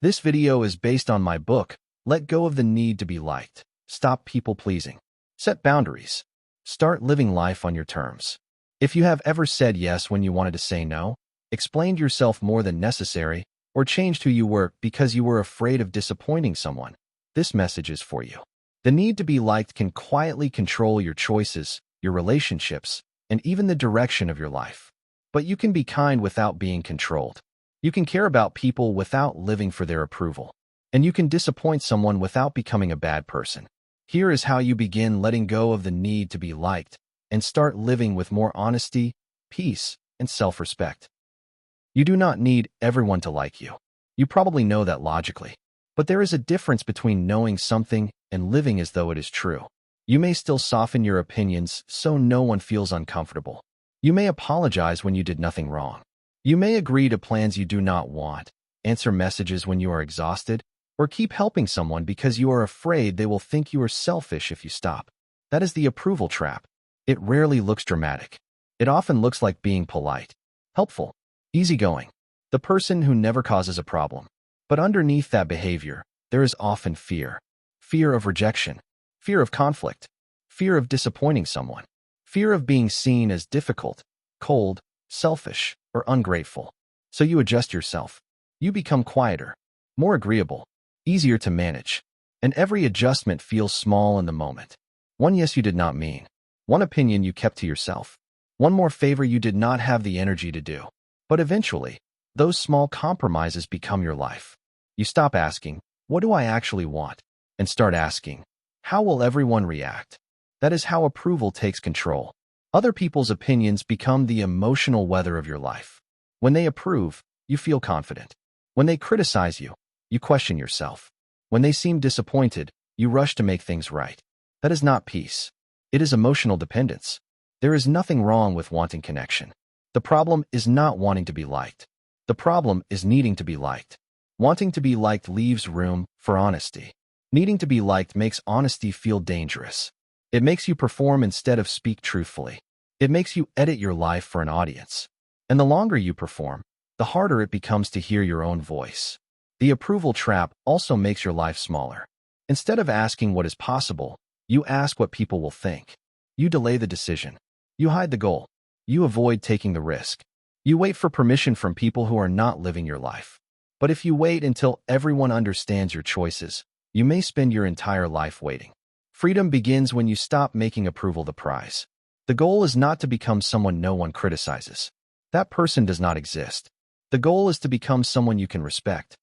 This video is based on my book, Let Go of the Need to Be Liked. Stop people pleasing. Set boundaries. Start living life on your terms. If you have ever said yes when you wanted to say no, explained yourself more than necessary, or changed who you were because you were afraid of disappointing someone, this message is for you. The need to be liked can quietly control your choices, your relationships, and even the direction of your life. But you can be kind without being controlled. You can care about people without living for their approval. And you can disappoint someone without becoming a bad person. Here is how you begin letting go of the need to be liked and start living with more honesty, peace, and self-respect. You do not need everyone to like you. You probably know that logically. But there is a difference between knowing something and living as though it is true. You may still soften your opinions so no one feels uncomfortable. You may apologize when you did nothing wrong. You may agree to plans you do not want, answer messages when you are exhausted, or keep helping someone because you are afraid they will think you are selfish if you stop. That is the approval trap. It rarely looks dramatic. It often looks like being polite, helpful, easygoing, the person who never causes a problem. But underneath that behavior, there is often fear. Fear of rejection, fear of conflict, fear of disappointing someone, fear of being seen as difficult, cold, selfish, or ungrateful. So you adjust yourself. You become quieter, more agreeable, easier to manage. And every adjustment feels small in the moment. One yes you did not mean. One opinion you kept to yourself. One more favor you did not have the energy to do. But eventually, those small compromises become your life. You stop asking, what do I actually want? And start asking, how will everyone react? That is how approval takes control. Other people's opinions become the emotional weather of your life. When they approve, you feel confident. When they criticize you, you question yourself. When they seem disappointed, you rush to make things right. That is not peace. It is emotional dependence. There is nothing wrong with wanting connection. The problem is not wanting to be liked. The problem is needing to be liked. Wanting to be liked leaves room for honesty. Needing to be liked makes honesty feel dangerous. It makes you perform instead of speak truthfully. It makes you edit your life for an audience. And the longer you perform, the harder it becomes to hear your own voice. The approval trap also makes your life smaller. Instead of asking what is possible, you ask what people will think. You delay the decision. You hide the goal. You avoid taking the risk. You wait for permission from people who are not living your life. But if you wait until everyone understands your choices, you may spend your entire life waiting. Freedom begins when you stop making approval the prize. The goal is not to become someone no one criticizes. That person does not exist. The goal is to become someone you can respect.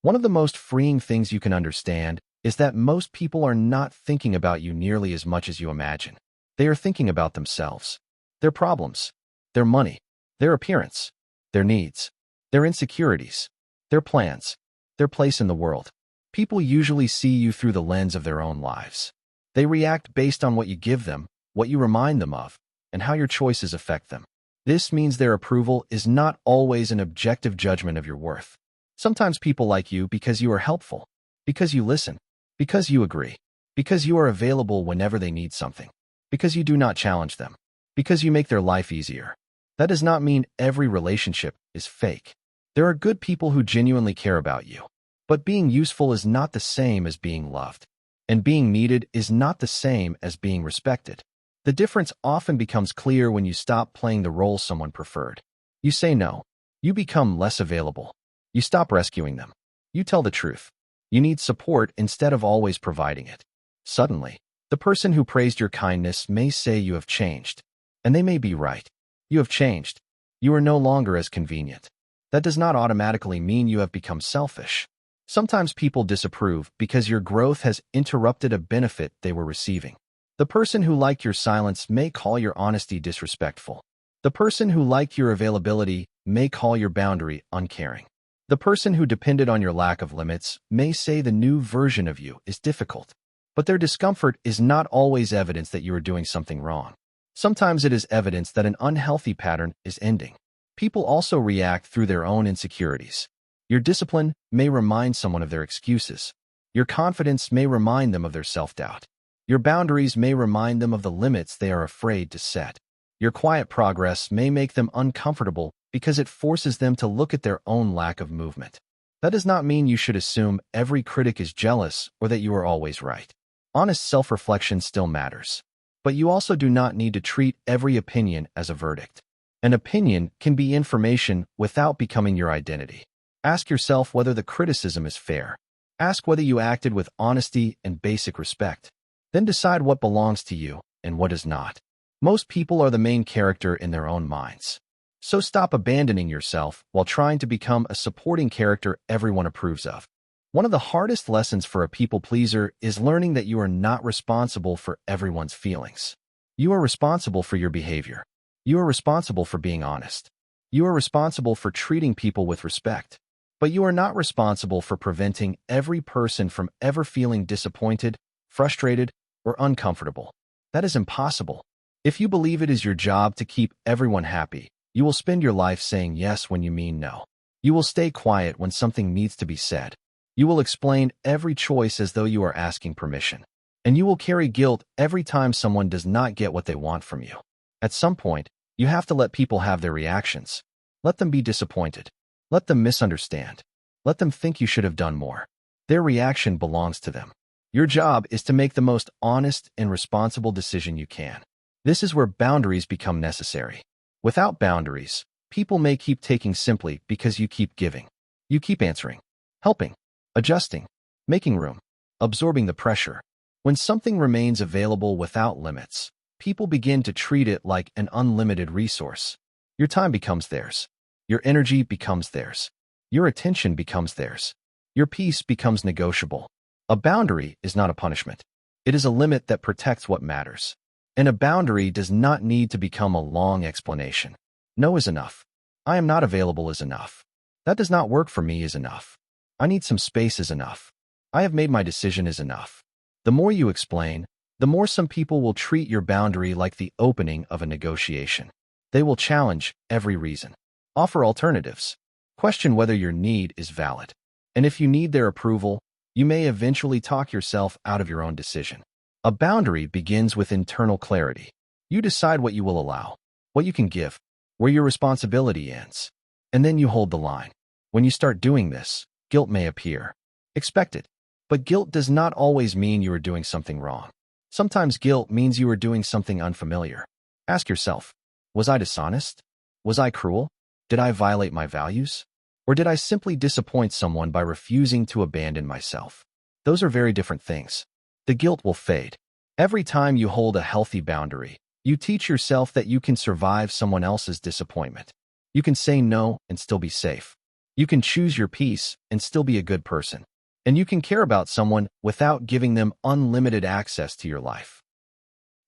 One of the most freeing things you can understand is that most people are not thinking about you nearly as much as you imagine. They are thinking about themselves, their problems, their money, their appearance, their needs, their insecurities, their plans, their place in the world. People usually see you through the lens of their own lives. They react based on what you give them, what you remind them of, and how your choices affect them. This means their approval is not always an objective judgment of your worth. Sometimes people like you because you are helpful, because you listen, because you agree, because you are available whenever they need something, because you do not challenge them, because you make their life easier. That does not mean every relationship is fake. There are good people who genuinely care about you. But being useful is not the same as being loved. And being needed is not the same as being respected. The difference often becomes clear when you stop playing the role someone preferred. You say no. You become less available. You stop rescuing them. You tell the truth. You need support instead of always providing it. Suddenly, the person who praised your kindness may say you have changed. And they may be right. You have changed. You are no longer as convenient. That does not automatically mean you have become selfish. Sometimes people disapprove because your growth has interrupted a benefit they were receiving. The person who liked your silence may call your honesty disrespectful. The person who liked your availability may call your boundary uncaring. The person who depended on your lack of limits may say the new version of you is difficult. But their discomfort is not always evidence that you are doing something wrong. Sometimes it is evidence that an unhealthy pattern is ending. People also react through their own insecurities. Your discipline may remind someone of their excuses. Your confidence may remind them of their self-doubt. Your boundaries may remind them of the limits they are afraid to set. Your quiet progress may make them uncomfortable because it forces them to look at their own lack of movement. That does not mean you should assume every critic is jealous or that you are always right. Honest self-reflection still matters. But you also do not need to treat every opinion as a verdict. An opinion can be information without becoming your identity. Ask yourself whether the criticism is fair. Ask whether you acted with honesty and basic respect. Then decide what belongs to you and what does not. Most people are the main character in their own minds. So stop abandoning yourself while trying to become a supporting character everyone approves of. One of the hardest lessons for a people pleaser is learning that you are not responsible for everyone's feelings. You are responsible for your behavior. You are responsible for being honest. You are responsible for treating people with respect. But you are not responsible for preventing every person from ever feeling disappointed, frustrated, or uncomfortable. That is impossible. If you believe it is your job to keep everyone happy, you will spend your life saying yes when you mean no. You will stay quiet when something needs to be said. You will explain every choice as though you are asking permission. And you will carry guilt every time someone does not get what they want from you. At some point, you have to let people have their reactions. Let them be disappointed. Let them misunderstand. Let them think you should have done more. Their reaction belongs to them. Your job is to make the most honest and responsible decision you can. This is where boundaries become necessary. Without boundaries, people may keep taking simply because you keep giving. You keep answering, helping, adjusting, making room, absorbing the pressure. When something remains available without limits, people begin to treat it like an unlimited resource. Your time becomes theirs. Your energy becomes theirs. Your attention becomes theirs. Your peace becomes negotiable. A boundary is not a punishment. It is a limit that protects what matters. And a boundary does not need to become a long explanation. No is enough. I am not available is enough. That does not work for me is enough. I need some space is enough. I have made my decision is enough. The more you explain, the more some people will treat your boundary like the opening of a negotiation. They will challenge every reason. Offer alternatives. Question whether your need is valid. And if you need their approval, you may eventually talk yourself out of your own decision. A boundary begins with internal clarity. You decide what you will allow, what you can give, where your responsibility ends. And then you hold the line. When you start doing this, guilt may appear. Expect it. But guilt does not always mean you are doing something wrong. Sometimes guilt means you are doing something unfamiliar. Ask yourself, was I dishonest? Was I cruel? Did I violate my values? Or did I simply disappoint someone by refusing to abandon myself? Those are very different things. The guilt will fade. Every time you hold a healthy boundary, you teach yourself that you can survive someone else's disappointment. You can say no and still be safe. You can choose your peace and still be a good person. And you can care about someone without giving them unlimited access to your life.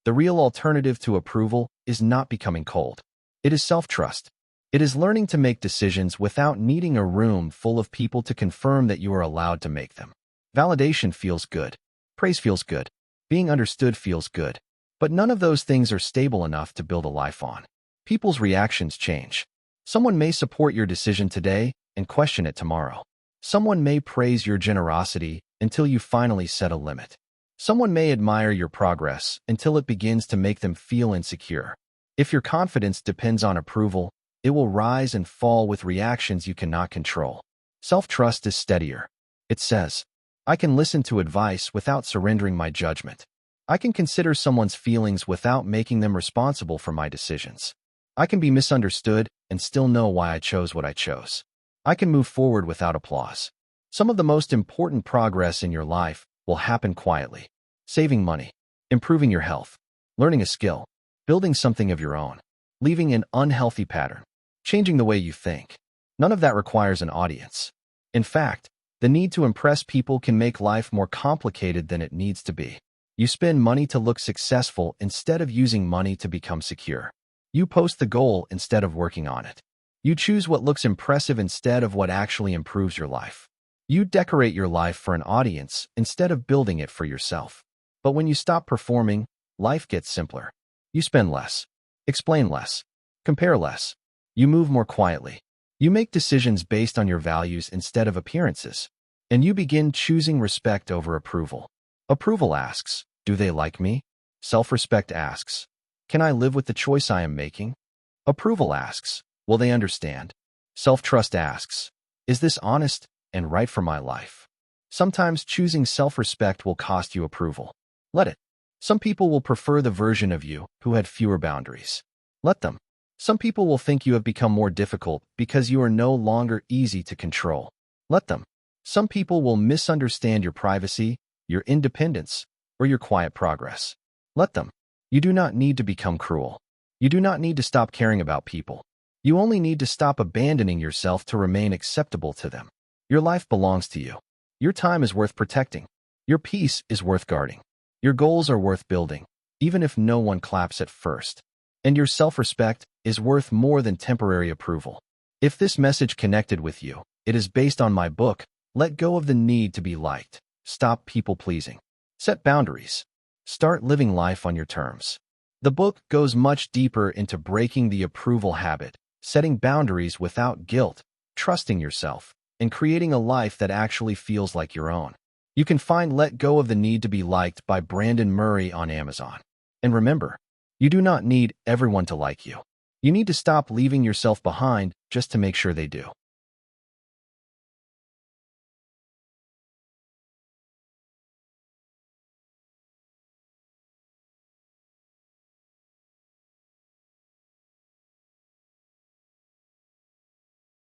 The real alternative to approval is not becoming cold. It is self-trust. It is learning to make decisions without needing a room full of people to confirm that you are allowed to make them. Validation feels good. Praise feels good. Being understood feels good. But none of those things are stable enough to build a life on. People's reactions change. Someone may support your decision today and question it tomorrow. Someone may praise your generosity until you finally set a limit. Someone may admire your progress until it begins to make them feel insecure. If your confidence depends on approval, it will rise and fall with reactions you cannot control. Self-trust is steadier. It says, I can listen to advice without surrendering my judgment. I can consider someone's feelings without making them responsible for my decisions. I can be misunderstood and still know why I chose what I chose. I can move forward without applause. Some of the most important progress in your life will happen quietly. Saving money, improving your health, learning a skill, building something of your own, leaving an unhealthy pattern, changing the way you think. None of that requires an audience. In fact, the need to impress people can make life more complicated than it needs to be. You spend money to look successful instead of using money to become secure. You post the goal instead of working on it. You choose what looks impressive instead of what actually improves your life. You decorate your life for an audience instead of building it for yourself. But when you stop performing, life gets simpler. You spend less, explain less, compare less. You move more quietly. You make decisions based on your values instead of appearances. And you begin choosing respect over approval. Approval asks, do they like me? Self-respect asks, can I live with the choice I am making? Approval asks, will they understand? Self-trust asks, is this honest? and right for my life. Sometimes choosing self-respect will cost you approval. Let it. Some people will prefer the version of you who had fewer boundaries. Let them. Some people will think you have become more difficult because you are no longer easy to control. Let them. Some people will misunderstand your privacy, your independence, or your quiet progress. Let them. You do not need to become cruel. You do not need to stop caring about people. You only need to stop abandoning yourself to remain acceptable to them. Your life belongs to you. Your time is worth protecting. Your peace is worth guarding. Your goals are worth building, even if no one claps at first. And your self-respect is worth more than temporary approval. If this message connected with you, it is based on my book, Let Go of the Need to Be Liked. Stop people-pleasing. Set boundaries. Start living life on your terms. The book goes much deeper into breaking the approval habit, setting boundaries without guilt, trusting yourself, and creating a life that actually feels like your own. You can find Let Go of the Need to Be Liked by Brandon Murray on Amazon. And remember, you do not need everyone to like you. You need to stop leaving yourself behind just to make sure they do.